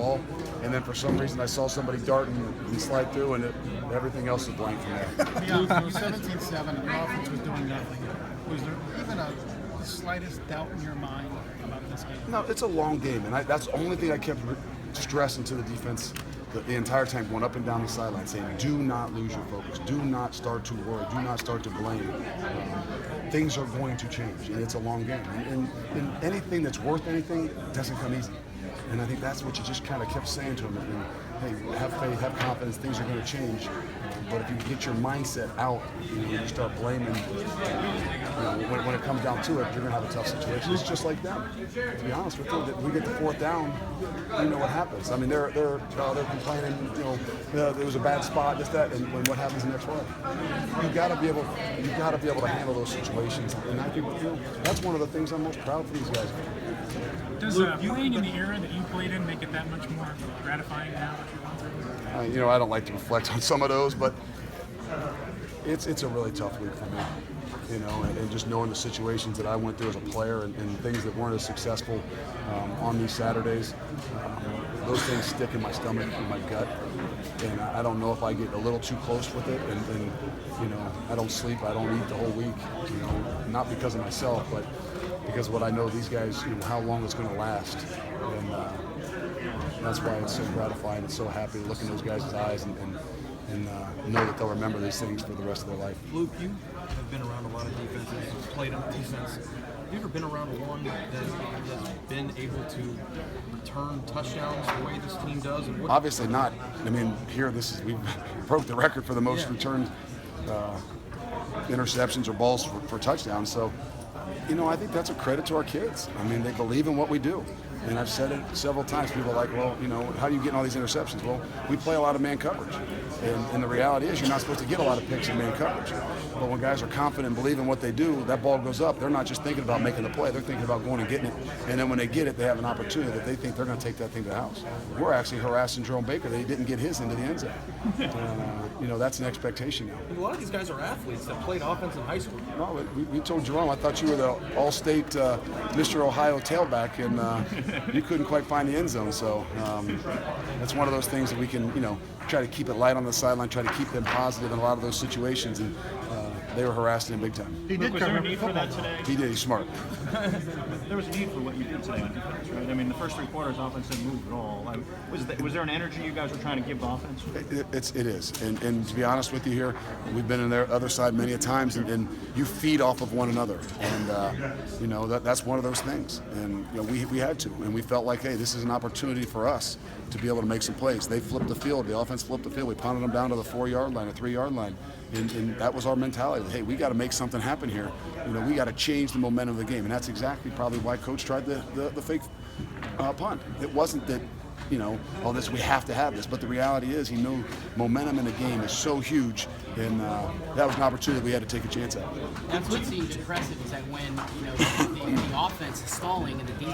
ball. And then for some reason I saw somebody dart and slide through, and everything else is blank from there. Yeah, it was 17-7, and the offense was doing nothing. Was there even the slightest doubt in your mind about this game? No, it's a long game, and that's the only thing I kept stressing to the defense the entire time, going up and down the sideline, saying, do not lose your focus. Do not start to worry. Do not start to blame. Things are going to change, and it's a long game. And anything that's worth anything doesn't come easy. And I think that's what you just kind of kept saying to him. And, hey, have faith, have confidence, things are going to change. But if you get your mindset out, you start blaming, when it comes down to it, you're going to have a tough situation. It's just like them. To be honest with you, that we get the fourth down, you know what happens. I mean, they're complaining, there was a bad spot, this, that, and what happens the next play. You got to be able to handle those situations. And I think that's one of the things I'm most proud for these guys. Does playing in the era that you played in make it that much more gratifying now that you're going through? I don't like to reflect on some of those, but it's a really tough week for me. And just knowing the situations that I went through as a player and things that weren't as successful on these Saturdays, those things stick in my stomach, in my gut, and I don't know if I get a little too close with it, and I don't sleep, I don't eat the whole week, not because of myself, but because of what I know these guys, how long it's going to last, and that's why it's so gratifying and so happy to look in those guys' eyes and know that they'll remember these things for the rest of their life. Luke, you have been around a lot of defenses, played on defense. Have you ever been around one that has been able to return touchdowns the way this team does? And Obviously not. I mean, we broke the record for the most returned interceptions or balls for touchdowns. So, I think that's a credit to our kids. I mean, they believe in what we do. And I've said it several times. People are like, well, how do you get all these interceptions? Well, we play a lot of man coverage. And the reality is you're not supposed to get a lot of picks in man coverage. But when guys are confident and believe in what they do, that ball goes up. They're not just thinking about making the play. They're thinking about going and getting it. And then when they get it, they have an opportunity that they think they're going to take that thing to the house. We're actually harassing Jerome Baker that he didn't get his into the end zone. And, that's an expectation now. And a lot of these guys are athletes that played offense in high school. No, we told Jerome, I thought you were the all-state Mr. Ohio tailback, and you couldn't quite find the end zone. So that's one of those things that we can, try to keep it light on the sideline, try to keep them positive in a lot of those situations. And they were harassing him big time. Was there a need for that today? He did. He's smart. There was a need for what you did today on defense, right? I mean, the first 3 quarters, offense didn't move at all. Was there an energy you guys were trying to give the offense? It is. And to be honest with you here, we've been in their other side many a times, and you feed off of one another. And, that's one of those things. And, we had to. And we felt like, hey, this is an opportunity for us to be able to make some plays. They flipped the field. The offense flipped the field. We punted them down to the 4-yard line, a 3-yard line. And that was our mentality. Hey, we got to make something happen here. We got to change the momentum of the game. And that's exactly probably why Coach tried the fake punt. It wasn't that, we have to have this. But the reality is he knew momentum in the game is so huge. And that was an opportunity we had to take a chance at. That's what seems impressive is that when the offense is stalling and the defense